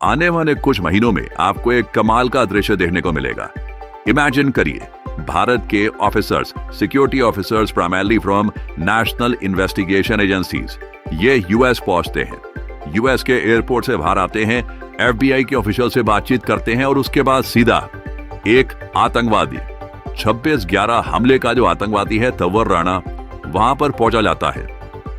आने वाले कुछ महीनों में आपको एक कमाल का दृश्य देखने को मिलेगा। इमेजिन करिए, भारत के officers, security officers primarily from national investigation agencies, ये यूएस पहुंचते हैं। यूएस के एयरपोर्ट से बाहर आते हैं, एफबीआई के ऑफिशियल से बातचीत करते हैं और उसके बाद सीधा एक आतंकवादी 26/11 हमले का जो आतंकवादी है तंवर राणा, वहां पर पहुंचा जाता है।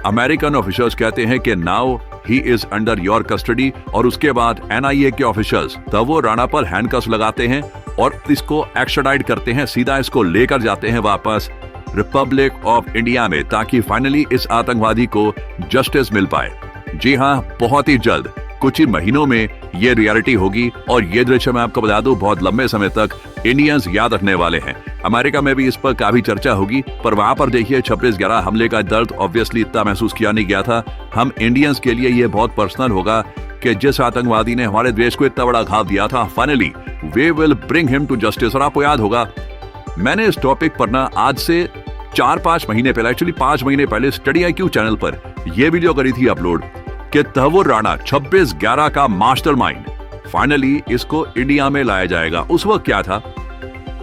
अमेरिकन ऑफिशियल्स कहते हैं कि now he is under your custody और उसके बाद एनआईए के ऑफिशियल्स तंवर राणा पर हैंडकफ्स लगाते हैं और इसको एक्स्ट्राडाइट करते हैं, सीधा इसको लेकर जाते हैं वापस रिपब्लिक ऑफ इंडिया में, ताकि फाइनली इस आतंकवादी को जस्टिस मिल पाए। जी हां, बहुत ही जल्द कुछ ही महीनों में ये रियलिटी होगी और ये दृश्य मैं आपको बता दूं बहुत लंबे समय तक इंडियंस याद रखने वाले हैं। अमेरिका में भी इस पर काफी चर्चा होगी, पर वहां पर देखिए 26/11 हमले का दर्द ऑब्वियसली इतना महसूस किया नहीं गया था। हम इंडियंस के लिए ये बहुत पर्सनल होगा कि जिस आतंकवादी ने हमारे देश को इतना बड़ा घाव दिया था, finally we will bring him to justice. और आपको याद होगा, मैंने इस टॉपिक पर ना आज से 4-5 महीने पहले, एक्चुअली 5 महीने पहले स्टडी IQ चैनल पर यह वीडियो करी थी अपलोड कि तंवर राणा 26/11 का मास्टरमाइंड, फाइनली इसको इंडिया में लाया जाएगा। उस वक्त क्या था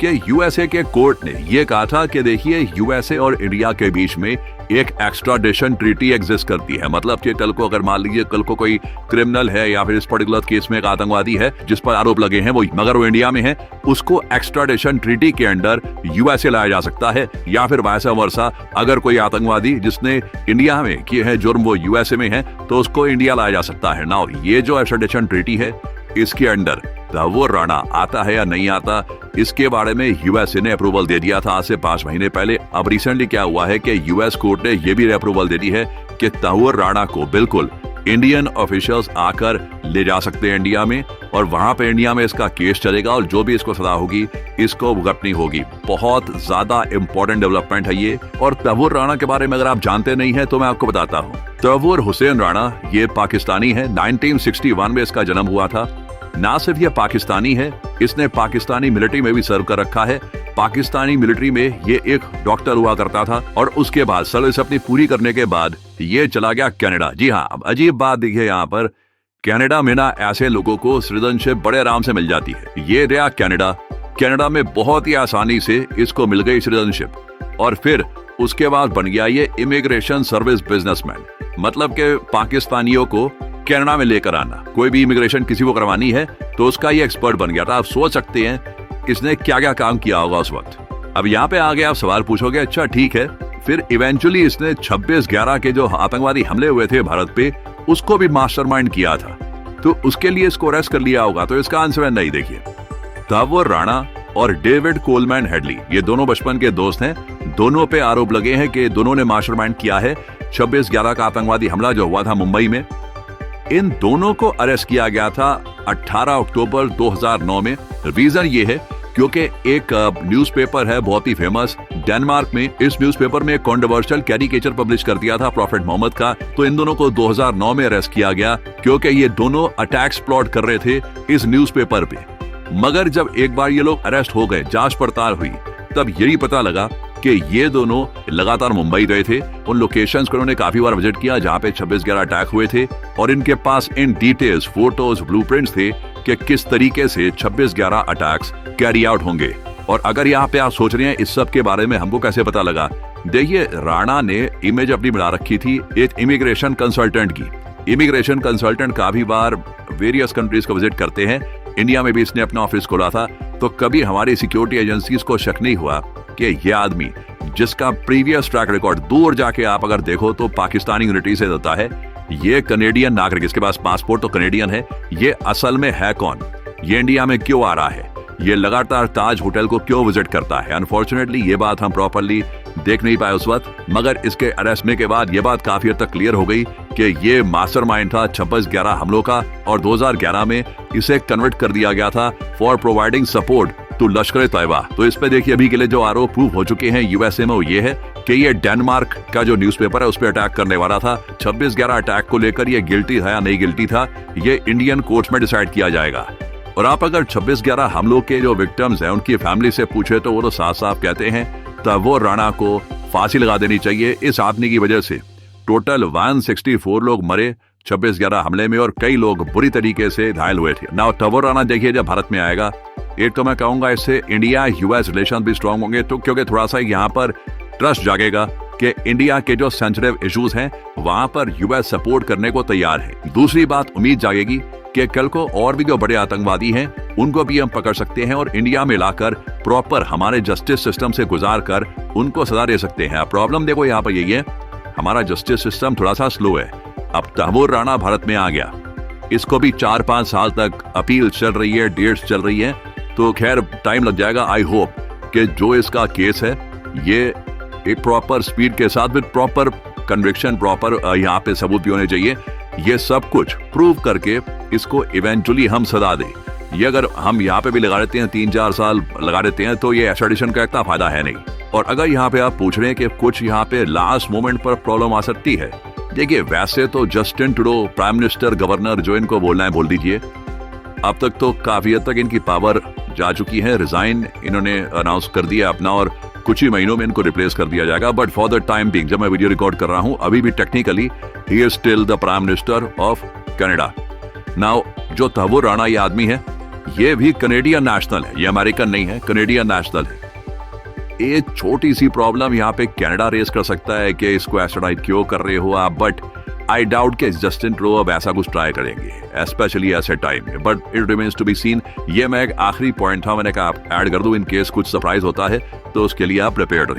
कि यूएसए के कोर्ट ने यह कहा था कि देखिए यूएसए और इंडिया के बीच में एक एक्स्ट्राडिशन ट्रीटी एग्जिस्ट करती है। मतलब कि कल को अगर मान लीजिए कल को कोई क्रिमिनल है या फिर इस पर्टिकुलर केस में एक आतंकवादी है जिस पर आरोप लगे हैं, वो मगर वो इंडिया में है, उसको एक्स्ट्राडिशन ट्रीटी के अंडर यूएसए लाया जा सकता है, या फिर वैसा वर्षा अगर कोई आतंकवादी जिसने इंडिया में किए हैं जुर्म वो यूएसए में है तो उसको इंडिया लाया जा सकता है। नाउ ये जो एक्स्ट्राडिशन ट्रीटी है इसके अंडर तंवर राणा आता है या नहीं आता, इसके बारे में यूएसए ने अप्रूवल दे दिया था आज से 5 महीने पहले। अब रिसेंटली क्या हुआ है कि यूएस कोर्ट ने यह भी अप्रूवल दे दी है कि तंवर राणा को बिल्कुल इंडियन ऑफिशियल्स आकर ले जा सकते हैं इंडिया में, और वहां पे इंडिया में इसका केस चलेगा और जो भी इसको सजा होगी इसको भुगतनी होगी। बहुत ज्यादा इंपॉर्टेंट डेवलपमेंट है ये। और तंवर राणा के बारे में अगर आप जानते नहीं है तो मैं आपको बताता हूँ। तंवर हुसैन राणा ये पाकिस्तानी है, 1961 में इसका जन्म हुआ था। ना सिर्फ ये पाकिस्तानी है, इसने पाकिस्तानी मिलिट्री में भी सर्व कर रखा है। पाकिस्तानी मिलिट्री में ये एक डॉक्टर हुआ करता था और उसके बाद सर्विस अपनी पूरी करने के बाद ये चला गया कनाडा। जी हाँ, अब अजीब बात देखिए, यहाँ पर कनाडा में ना ऐसे लोगों को सिटीजनशिप बड़े आराम से मिल जाती है। ये रहा कनाडा में बहुत ही आसानी से इसको मिल गई सिटीजनशिप और फिर उसके बाद बन गया ये इमिग्रेशन सर्विस बिजनेसमैन। मतलब के पाकिस्तानियों को कनाडा में लेकर आना, कोई भी इमिग्रेशन किसी को करवानी है तो उसका ये एक्सपर्ट बन गया था। आप सोच सकते हैं इसने क्या क्या काम किया होगा उस वक्त। अब यहाँ पे आगे आप सवाल पूछोगे, अच्छा ठीक है, फिर इवेंचुअली इसने 26/11 के जो आतंकवादी हमले हुए थे भारत पे उसको भी मास्टरमाइंड किया था, तो उसके लिए इसको अरेस्ट कर लिया होगा? तो इसका आंसर है नहीं। देखिए, तंवर राणा और डेविड कोलमैन हेडली ये दोनों बचपन के दोस्त हैं। दोनों पे आरोप लगे हैं कि दोनों ने मास्टरमाइंड किया है 26/11 का आतंकवादी हमला जो हुआ था मुंबई में। इन दोनों को अरेस्ट किया गया था 18 अक्टूबर 2009 में। रीजन ये है क्योंकि एक न्यूज़पेपर है बहुत ही फेमस डेनमार्क में, इस न्यूज़पेपर में कंट्रोवर्शियल कैरिकेचर पब्लिश कर दिया था प्रॉफिट मोहम्मद का। तो इन दोनों को 2009 में अरेस्ट किया गया क्योंकि ये दोनों अटैक्स प्लॉट कर रहे थे इस न्यूज़पेपर पे। मगर जब एक बार ये लोग अरेस्ट हो गए, जांच पड़ताल हुई, तब यही पता लगा कि ये दोनों लगातार मुंबई गए थे। उन लोकेशंस को उन्होंने काफी बार विजिट किया जहां पे 26/11 अटैक हुए थे, और इनके पास इन डिटेल्स फोटोज ब्लूप्रिंट्स थे कि किस तरीके से 26/11 अटैक्स कैरी आउट होंगे। और अगर यहाँ पे आप सोच रहे हैं इस सब के बारे में हमको कैसे पता लगा, देखिए राणा ने इमेज अपनी बना रखी थी एक इमिग्रेशन कंसल्टेंट की। इमिग्रेशन कंसल्टेंट काफी बार वेरियस कंट्रीज को विजिट करते हैं, इंडिया में भी इसने अपना ऑफिस खोला था। तो कभी हमारी सिक्योरिटी एजेंसीज को शक नहीं हुआ कि ये आदमी जिसका प्रीवियस ट्रैक रिकॉर्ड दूर जाके आप अगर देखो तो पाकिस्तानी मिलिट्री से होता है, ये कनेडियन नागरिक, इसके पास पासपोर्ट तो कनेडियन है, ये असल में है कौन, ये इंडिया में क्यों आ रहा है, ये लगातार ताज होटल को क्यों विजिट करता है। अनफॉर्चुनेटली ये बात हम प्रॉपरली देख नहीं पाए उस वक्त, मगर इसके अरेस्ट में के बाद ये बात काफी हद तक क्लियर हो गई कि ये मास्टरमाइंड था 26/11 हमलों का, और 2011 में इसे कन्वर्ट कर दिया गया था फॉर प्रोवाइडिंग सपोर्ट टू लश्कर तैयबा। तो इस पे देखिए अभी के लिए जो आरोप प्रूव हो चुके हैं यूएसए में वो ये है कि ये डेनमार्क का जो न्यूज़पेपर है उस पर अटैक करने वाला था। 26/11 अटैक को लेकर ये गिल्टी था या नहीं गिल्टी था, ये इंडियन कोर्ट्स में डिसाइड किया जाएगा। और आप अगर 26/11 हमलों के जो विक्टिम्स हैं उनकी फैमिली से पूछे तो वो तो साफ साफ कहते हैं तंवर राणा को फांसी लगा देनी चाहिए। इस आदमी की वजह से टोटल 164 लोग मरे, 26/11 हमले में और कई लोग बुरी तरीके से घायल हुए थे। नाउ तबोर राणा देखिए जब भारत में आएगा, एक तो मैं कहूंगा इससे इंडिया यूएस रिलेशन भी स्ट्रांग होंगे, तो क्योंकि थोड़ा सा यहाँ पर ट्रस्ट जागेगा कि इंडिया के जो सेंसिटिव इश्यूज हैं वहां पर यूएस सपोर्ट करने को तैयार है। दूसरी बात उम्मीद जागेगी कि कल को और भी जो बड़े आतंकवादी हैं उनको भी हम पकड़ सकते हैं और इंडिया में लाकर प्रॉपर हमारे जस्टिस सिस्टम से गुजार कर उनको सजा दे सकते हैं। प्रॉब्लम देखो यहाँ पर यही है, हमारा जस्टिस सिस्टम थोड़ा सा स्लो है। अब तबोर राणा भारत में आ गया, इसको भी 4-5 साल तक अपील चल रही है, डेट्स चल रही है, तो खैर टाइम लग जाएगा। आई होप कि जो इसका केस है ये एक प्रॉपर स्पीड के साथ विद प्रॉपर कन्विक्शन, प्रॉपर यहाँ पे सबूत भी होने चाहिए, ये सब कुछ प्रूव करके इसको इवेंचुअली हम सजा दें। ये अगर हम यहाँ पे भी लगा देते हैं 3-4 साल लगा देते हैं तो ये एक्स्ट्राडिशन का इतना फायदा है नहीं। और अगर यहाँ पे आप पूछ रहे हैं कि कुछ यहाँ पे लास्ट मोमेंट पर प्रॉब्लम आ सकती है, देखिए वैसे तो Justin Trudeau prime minister, governor जो इनको बोलना है बोल दीजिए। अब तक तो काफी हद तक इनकी पावर जा चुकी है, रिजाइन इन्होंने अनाउंस कर दिया अपना और कुछ ही महीनों में इनको रिप्लेस कर दिया जाएगा। But for the time being, जब मैं वीडियो रिकॉर्ड कर रहा हूं, अभी भी technically he is still the prime minister of Canada. Now जो तबोर राणा ये आदमी है, ये भी कनेडियन नेशनल है, ये अमेरिकन नहीं है, कनेडियन नेशनल है। एक छोटी सी प्रॉब्लम यहाँ पे कनाडा रेस कर सकता है कि इसको एक्स्ट्राडाइट क्यों कर रहे हो आप, बट आई डाउट कि जस्टिन ट्रूडो अब ऐसा कुछ ट्राई करेंगे स्पेशली ऐसे टाइम में, but it remains to be seen. ये मैं एक आखिरी पॉइंट था, मैंने कहा आप ऐड कर दूं इन केस कुछ सरप्राइज होता है, तो उसके लिए आप प्रिपेयर्ड रहें।